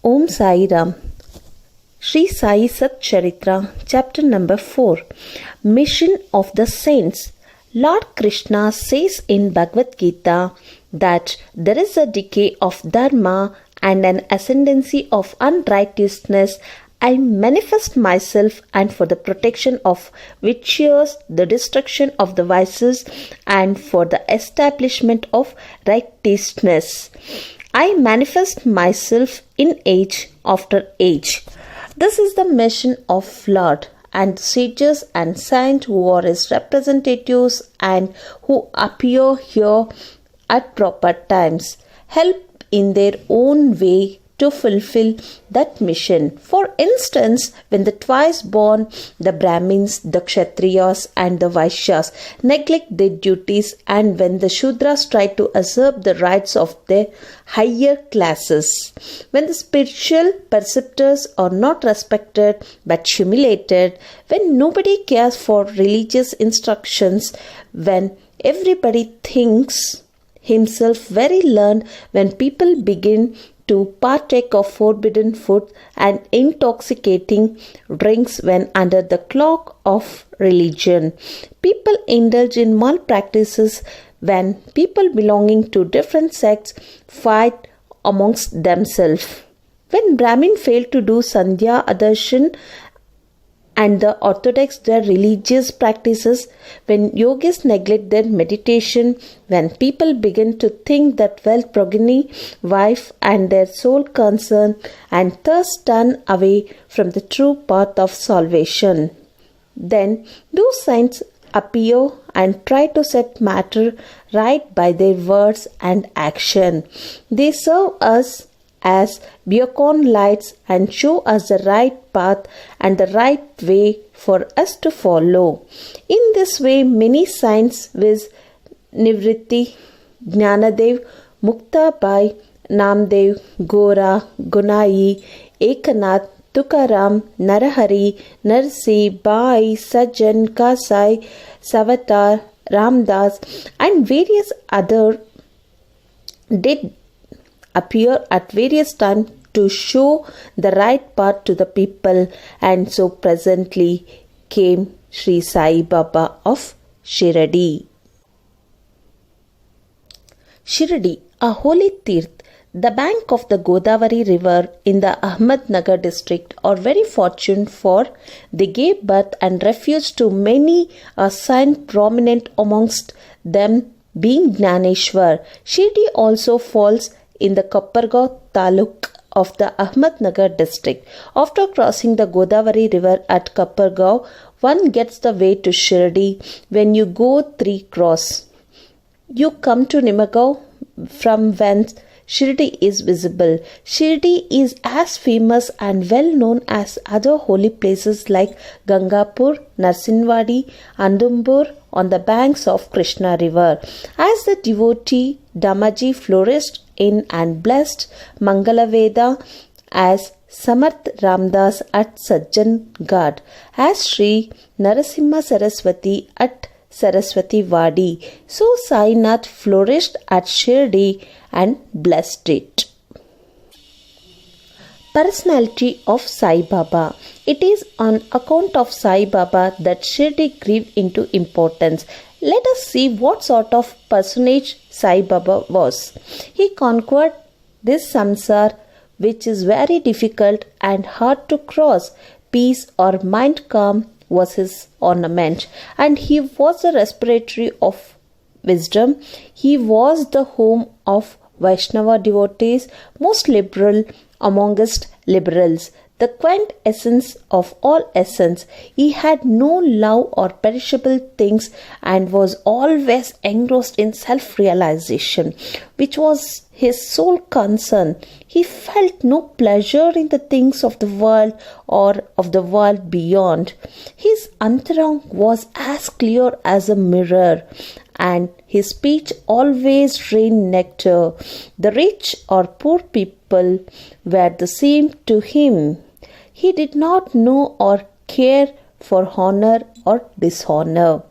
Om Sairam. Sri Sai Satcharitra Chapter number 4. Mission of the Saints. Lord Krishna says in Bhagavad Gita that there is a decay of dharma and an ascendancy of unrighteousness. I manifest myself, and for the protection of virtues, the destruction of the vices, and for the establishment of righteousness. I manifest myself in age after age. This is the mission of Lord, and sages and saints who are his representatives and who appear here at proper times help in their own way to fulfill that mission. For instance, when the twice born, the Brahmins, the Kshatriyas and the Vaishyas neglect their duties, and when the Shudras try to usurp the rights of their higher classes, when the spiritual preceptors are not respected but humiliated, when nobody cares for religious instructions, when everybody thinks himself very learned, when people begin to partake of forbidden food and intoxicating drinks when under the cloak of religion. People indulge in malpractices when people belonging to different sects fight amongst themselves. When Brahmin fail to do Sandhya Adarshan and the orthodox their religious practices, when yogis neglect their meditation, when people begin to think that wealth, progeny, wife and their sole concern, and thus turn away from the true path of salvation, then those saints appear and try to set matter right by their words and action. They serve us as beacon lights and show us the right path and the right way for us to follow. In this way, many saints viz. Nivritti, Jnanadev, Muktabai, Namdev, Gora, Gunai, Ekanath, Tukaram, Narahari, Narsi, Bai, Sajjan, Kasai, Savatar, Ramdas and various other did appear at various times to show the right path to the people, and so presently came Sri Sai Baba of Shirdi. Shirdi, a holy tirth, the bank of the Godavari river in the Ahmednagar district, are very fortunate, for they gave birth and refuge to many a saint, prominent amongst them being Jnaneshwar. Shirdi also falls in the Kopargaon taluk of the Ahmednagar district. After crossing the Godavari river at Kopargaon, one gets the way to Shirdi. When you go 3 cross, you come to Nimagaon, from whence Shirdi is visible. Shirdi is as famous and well known as other holy places like Gangapur, Narsinwadi, Andumbur on the banks of Krishna river. As the devotee Damaji flourished in and blessed Mangalaveda, as Samarth Ramdas at Sajjan Gad, as Sri Narasimha Saraswati at Saraswati Wadi, so Sainath flourished at Shirdi and blessed it. Personality of Sai Baba. It is on account of Sai Baba that Shirdi grew into importance. Let us see what sort of personage Sai Baba was. He conquered this samsar, which is very difficult and hard to cross. Peace or mind calm was his ornament, and he was the respiratory of wisdom. He was the home of Vaishnava devotees, most liberal amongst liberals, the quaint essence of all essence. He had no love or perishable things and was always engrossed in self-realization, which was his sole concern. He felt no pleasure in the things of the world or of the world beyond. His antarang was as clear as a mirror, and his speech always rained nectar. The rich or poor people were the same to him. He did not know or care for honor or dishonor.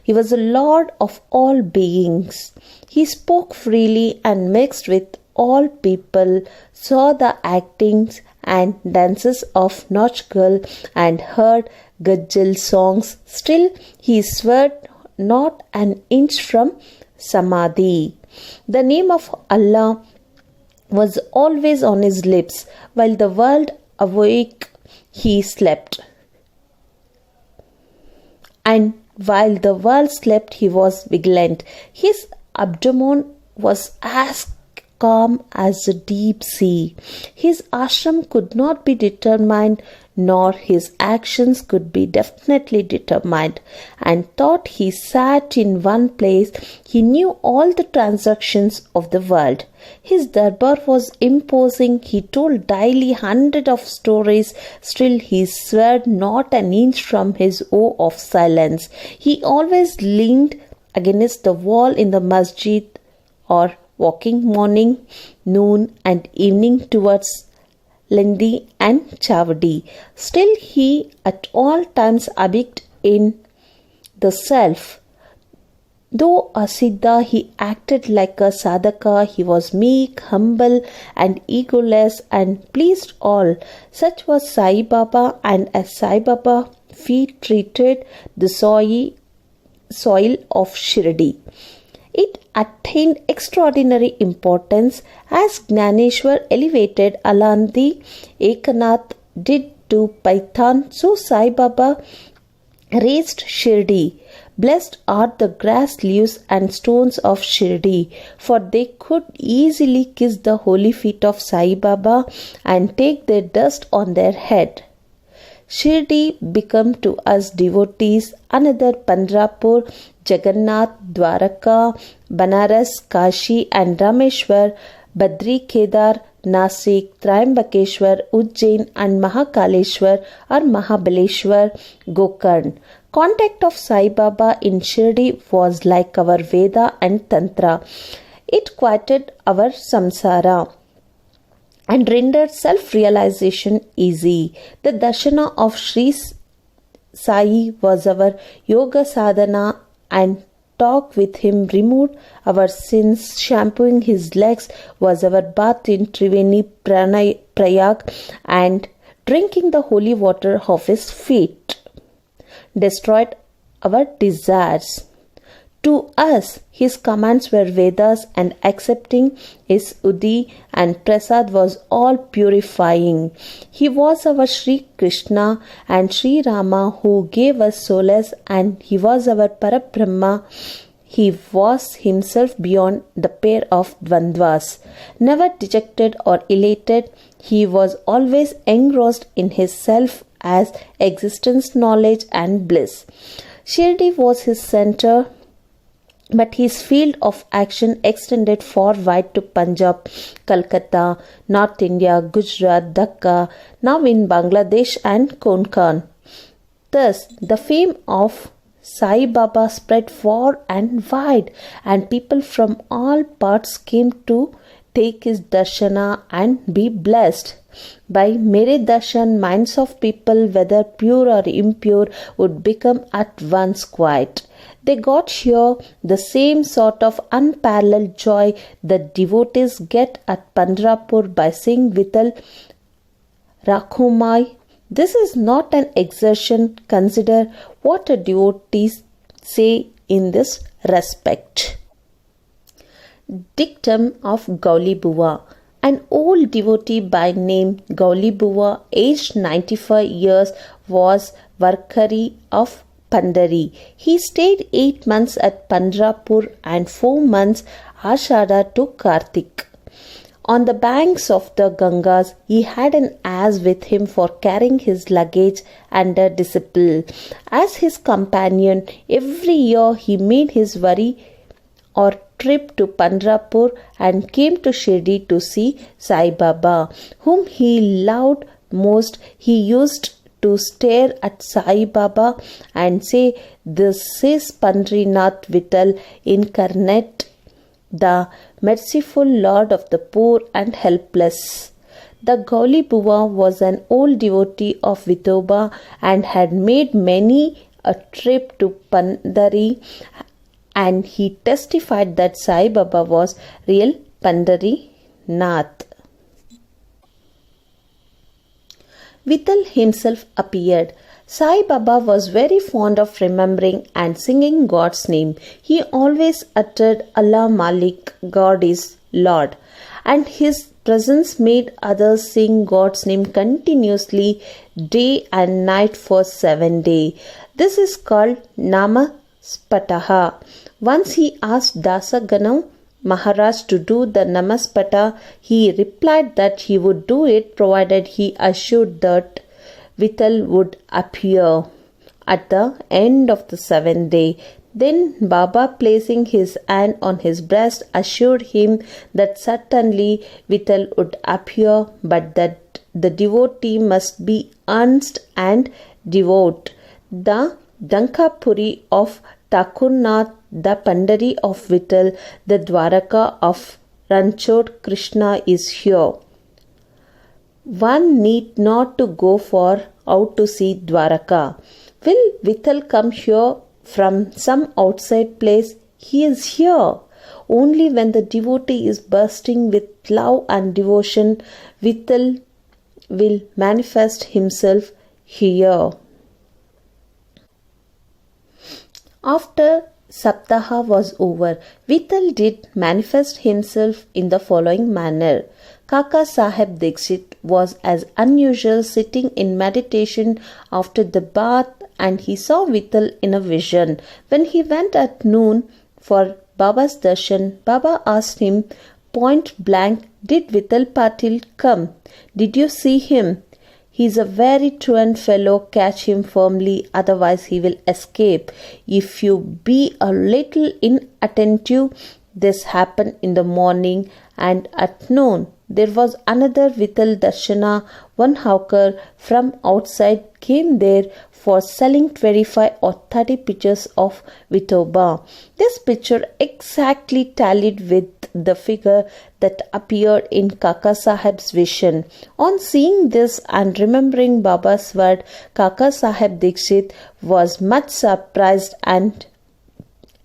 He was the Lord of all beings. He spoke freely and mixed with all people saw the actings and dances of Nautch girl and heard Gajal songs, still he swerved not an inch from Samadhi. The name of Allah was always on his lips. While the world awoke, he slept. And while the world slept, he was vigilant. His abdomen was as calm as the deep sea. His ashram could not be determined, nor his actions could be definitely determined. And thought he sat in one place, he knew all the transactions of the world. His darbar was imposing. He told daily hundreds of stories. Still he swerved not an inch from his oath of silence. He always leaned against the wall in the masjid or walking morning, noon and evening towards Lendi and Chavadi. Still he at all times abided in the self. Though a Siddha, he acted like a Sadhaka. He was meek, humble and egoless and pleased all. Such was Sai Baba, and as Sai Baba feet treated the soil of Shirdi, it attained extraordinary importance as Gnaneshwar elevated Alandi Ekanath did to Paithan, so Sai Baba raised Shirdi. Blessed are the grass leaves and stones of Shirdi, for they could easily kiss the holy feet of Sai Baba and take their dust on their head. Shirdi became to us devotees another Pandrapur, Jagannath, Dwaraka, Banaras, Kashi and Rameshwar, Badri, Kedar, Nasik, Triambakeshwar, Ujjain and Mahakaleshwar or Mahabaleshwar, Gokarn. Contact of Sai Baba in Shirdi was like our Veda and Tantra. It quieted our samsara and rendered self-realization easy. The darshana of Sri Sai was our yoga sadhana, and talk with him removed our sins. Shampooing his legs was our bath in Triveni Prayag, and drinking the holy water of his feet destroyed our desires. To us, his commands were Vedas, and accepting his Udi and Prasad was all purifying. He was our Sri Krishna and Sri Rama who gave us solace, and he was our Parabrahma. He was himself beyond the pair of Dvandvas. Never dejected or elated, he was always engrossed in his self as existence, knowledge and bliss. Shirdi was his center, but his field of action extended far wide to Punjab, Calcutta, North India, Gujarat, Dhaka, now in Bangladesh and Konkan. Thus, the fame of Sai Baba spread far and wide, and people from all parts came to take his darshana and be blessed. By Mere Darshan, minds of people, whether pure or impure, would become at once quiet. They got here the same sort of unparalleled joy that devotees get at Pandrapur by seeing Vital Rakhumai. This is not an exertion. Consider what a devotees say in this respect. Dictum of Gauli Buva. An old devotee by name Gauli Buva, aged 95 years, was Varkari of Pandari. He stayed 8 months at Pandrapur and 4 months Ashada to Kartik. On the banks of the Gangas, he had an ass with him for carrying his luggage under disciple. As his companion, every year he made his worry or trip to Pandrapur and came to Shirdi to see Sai Baba, whom he loved most. He used to stare at Sai Baba and say, "This is Pandrinath Vittal incarnate, the merciful Lord of the poor and helpless." The Gauli Buva was an old devotee of Vithoba and had made many a trip to Pandari, and he testified that Sai Baba was real Pandari Nath. Vittal himself appeared. Sai Baba was very fond of remembering and singing God's name. He always uttered Allah Malik, God is Lord, and his presence made others sing God's name continuously day and night for 7 days. This is called Namaspataha. Once he asked Dasaganam Maharaj to do the Namaspata. He replied that he would do it provided he assured that Vittal would appear at the end of the 7th day. Then Baba, placing his hand on his breast, assured him that certainly Vittal would appear, but that the devotee must be earnest and devout. The Dankapuri of Thakurnath, the Pandari of Vittal, the Dwaraka of Ranchod Krishna is here. One need not to go far out to see Dwaraka. Will Vittal come here from some outside place? He is here. Only when the devotee is bursting with love and devotion, Vittal will manifest himself here. After Saptaha was over, Vittal did manifest himself in the following manner. Kakasabs Dikshit was as unusual sitting in meditation after the bath, and he saw Vittal in a vision. When he went at noon for Baba's darshan, Baba asked him point blank, "Did Vittal Patil come? Did you see him? He is a very truant fellow, catch him firmly, otherwise he will escape. If you be a little inattentive, this happened in the morning and at noon. There was another Vittal Darshana. One hawker from outside came there for selling 25 or 30 pictures of Vithoba. This picture exactly tallied with the figure that appeared in Kakasabs' vision. On seeing this and remembering Baba's word, Kakasabs Dikshit was much surprised and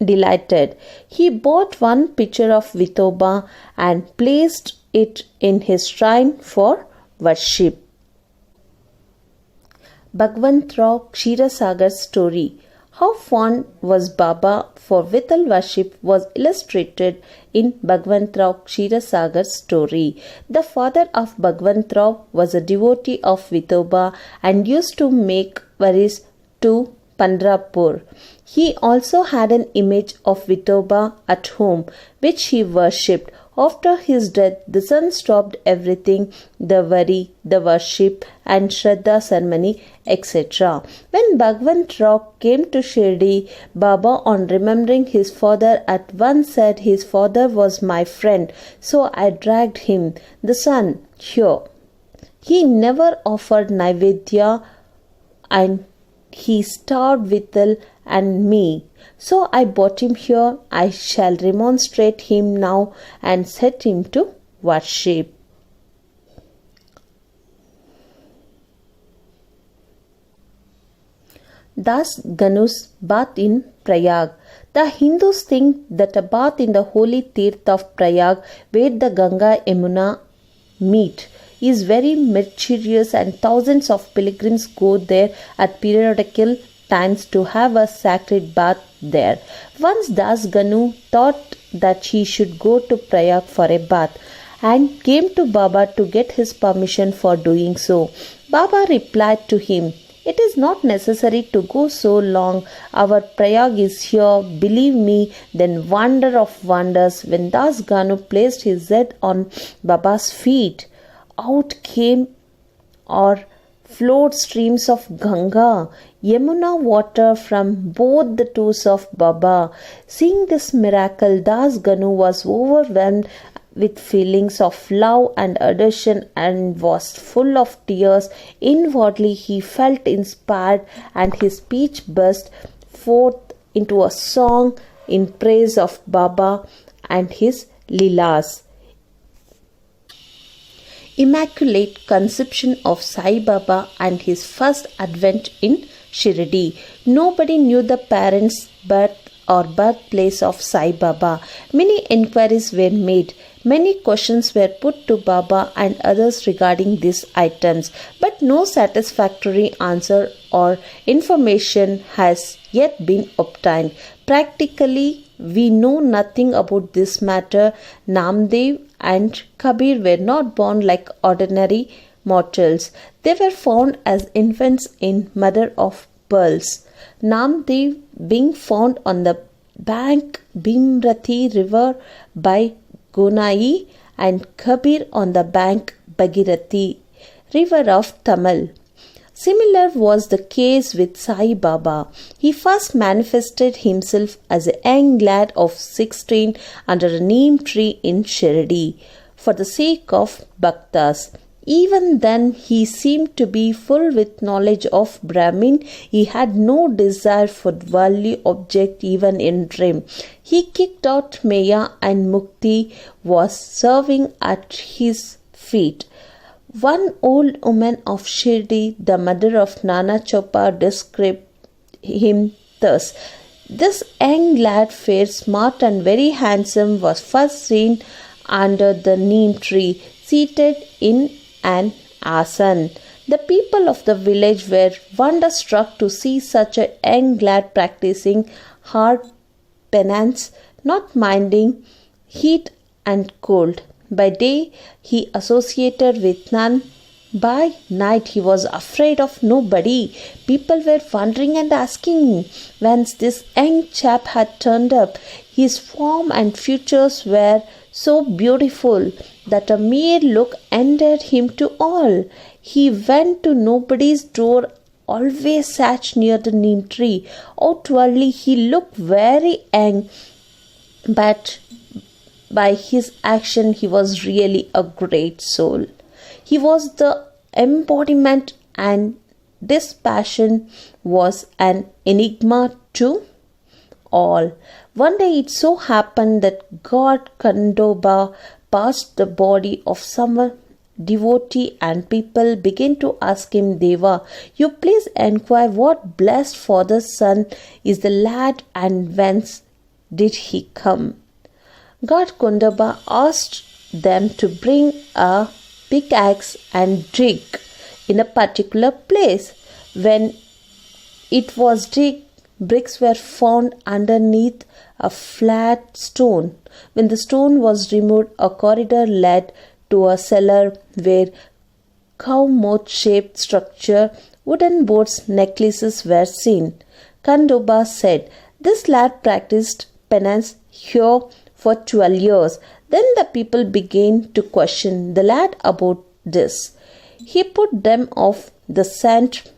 delighted. He bought one picture of Vithoba and placed it in his shrine for worship. Bhagwan through Ksheerasagar's story. How fond was Baba for Vittal worship was illustrated in Bhagwantrao Ksheerasagar's story. The father of Bhagwantrao was a devotee of Vithoba and used to make Vadis to Pandrapur. He also had an image of Vithoba at home, which he worshipped. After his death, the son stopped everything, the Vari, the worship and Shraddha ceremony, etc. When Bhagwan Rao came to Shirdi, Baba, on remembering his father, at once said his father was my friend, so I dragged him, the son, here. He never offered Naivedya and he starved Vittal and me. So I brought him here. I shall remonstrate him now and set him to worship. Das Ganu's bath in Prayag. The Hindus think that a bath in the holy Tirth of Prayag, where the Ganga Yamuna meet, is very mysterious, and thousands of pilgrims go there at periodical times to have a sacred bath there. Once Das Ganu thought that he should go to Prayag for a bath and came to Baba to get his permission for doing so. Baba replied to him, "It is not necessary to go so long. Our Prayag is here, believe me." Then, wonder of wonders, when Das Ganu placed his head on Baba's feet, out came or flowed streams of Ganga, Yamuna water from both the toes of Baba. Seeing this miracle, Das Ganu was overwhelmed with feelings of love and adoration and was full of tears. Inwardly he felt inspired, and his speech burst forth into a song in praise of Baba and his Leelas. Immaculate Conception of Sai Baba and his first advent in Shirdi. Nobody knew the parents' birth or birthplace of Sai Baba. Many inquiries were made. Many questions were put to Baba and others regarding these items, but no satisfactory answer or information has yet been obtained. Practically, we know nothing about this matter. Namdev and Kabir were not born like ordinary mortals. They were found as infants in mother of pearls. Namdev being found on the bank Bhimrathi river by Gonai and Kabir on the bank Bhagirathi river of Tamil. Similar was the case with Sai Baba. He first manifested himself as a young lad of 16 under a neem tree in Shirdi for the sake of bhaktas. Even then he seemed to be full with knowledge of Brahmin. He had no desire for worldly object even in dream. He kicked out Maya and Mukti was serving at his feet. One old woman of Shirdi, the mother of Nana Chopa, described him thus. This young lad, fair, smart and very handsome, was first seen under the neem tree, seated in an asan. The people of the village were wonderstruck to see such a young lad practicing hard penance, not minding heat and cold. By day he associated with none. By night he was afraid of nobody. People were wondering and asking whence this young chap had turned up. His form and features were so beautiful that a mere look endeared him to all. He went to nobody's door, always sat near the neem tree. Outwardly he looked very young, but by his action he was really a great soul. He was the embodiment, and this passion was an enigma to all. One day it so happened that God Kandoba passed the body of some devotee, and people began to ask him, Deva, you please enquire what blessed father's son is the lad and whence did he come? God Kundaba asked them to bring a pickaxe and dig in a particular place. When it was digged, bricks were found underneath a flat stone. When the stone was removed, a corridor led to a cellar where cow mouth shaped structure, wooden boards, necklaces were seen. Kandoba said, this lad practiced penance here for 12 years. Then the people began to question the lad about this. He put them off the scent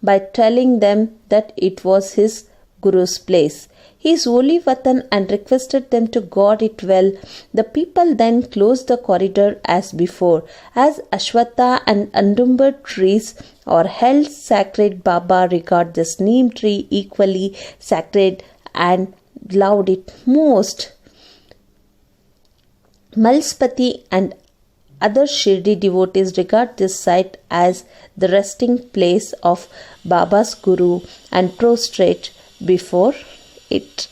by telling them that it was his Guru's place, his holy Vatan, and requested them to guard it well. The people then closed the corridor as before. As Ashwatha and Andumbar trees are held sacred, Baba regarded this neem tree equally sacred and loved it most. Malspati and other Shirdi devotees regard this site as the resting place of Baba's Guru and prostrate before it.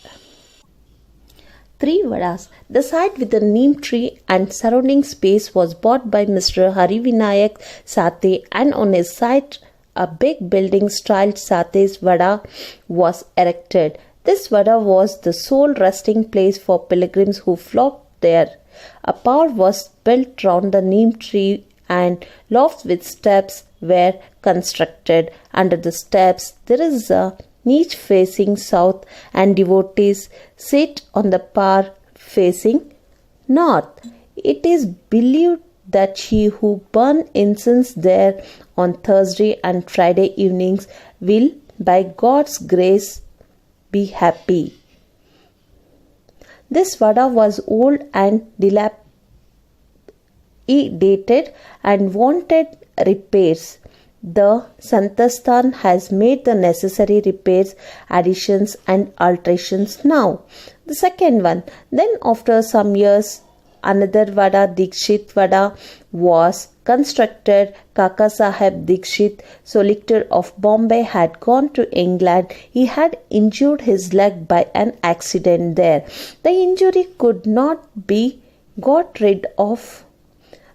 3 Vadas. The site with the neem tree and surrounding space was bought by Mr. Harivinayak Sathe, and on his site a big building styled Sathe's Vada was erected. This Vada was the sole resting place for pilgrims who flocked there. A tower was built round the neem tree and lofts with steps were constructed. Under the steps there is a niche facing south, and devotees sit on the par facing north. It is believed that he who burn incense there on Thursday and Friday evenings will, by God's grace, be happy. This Vada was old and dilapidated and wanted repairs. The Santasthan has made the necessary repairs, additions and alterations now. The second one. Then after some years, another Vada, Dikshit Vada, was constructed. Kakasabs Dikshit, solicitor of Bombay, had gone to England. He had injured his leg by an accident there. The injury could not be got rid of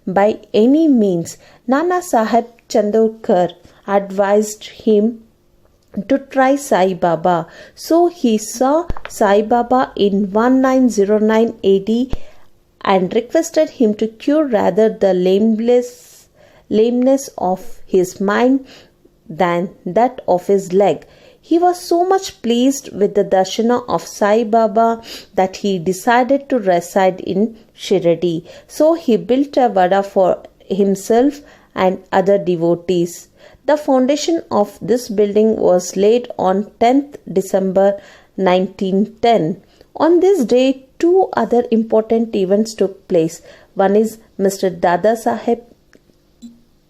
by any means. Nana Sahib Chandorkar advised him to try Sai Baba. So he saw Sai Baba in 1909 AD and requested him to cure rather the lameness of his mind than that of his leg. He was so much pleased with the darshana of Sai Baba that he decided to reside in Shirdi. So he built a vada for himself and other devotees. The foundation of this building was laid on 10th December 1910. On this day, two other important events took place. One is Mr. Dada Saheb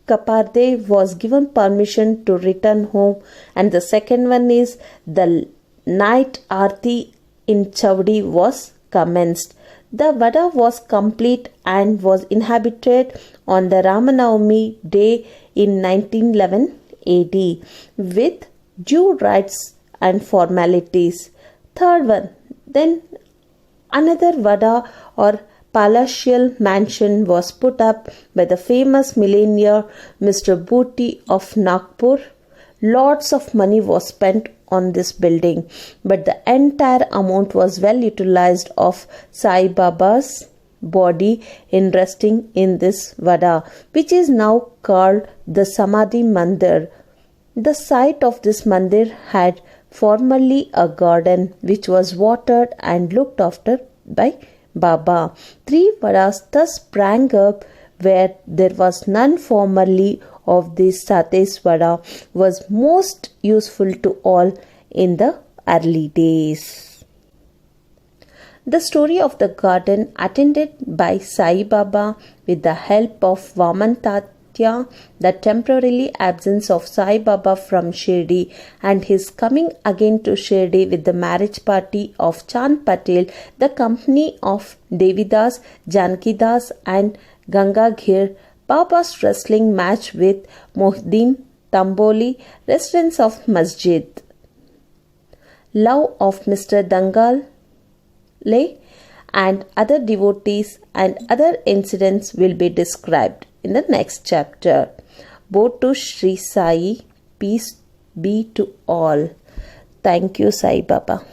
Kaparde was given permission to return home, and the second one is the night aarti in Chavdi was commenced. The vada was complete and was inhabited on the Ramanavami day in 1911 AD with due rites and formalities. Third one, then another vada or palatial mansion was put up by the famous millionaire Mr. Booty of Nagpur. Lots of money was spent on this building, but the entire amount was well utilized of Sai Baba's body in resting in this vada, which is now called the Samadhi Mandir. The site of this mandir had formerly a garden which was watered and looked after by Baba. Three vadas thus sprang up where there was none formerly of this. Satesh vada was most useful to all in the early days. The story of the garden attended by Sai Baba with the help of Vaman Tatya, the temporary absence of Sai Baba from Shirdi, and his coming again to Shirdi with the marriage party of Chand Patel, the company of Devidas, Jankidas and Gangagir, Baba's wrestling match with Mohiddin Tamboli, residents of Masjid, love of Mr. Dangale and other devotees and other incidents will be described in the next chapter. Both to Sri Sai, peace be to all. Thank you, Sai Baba.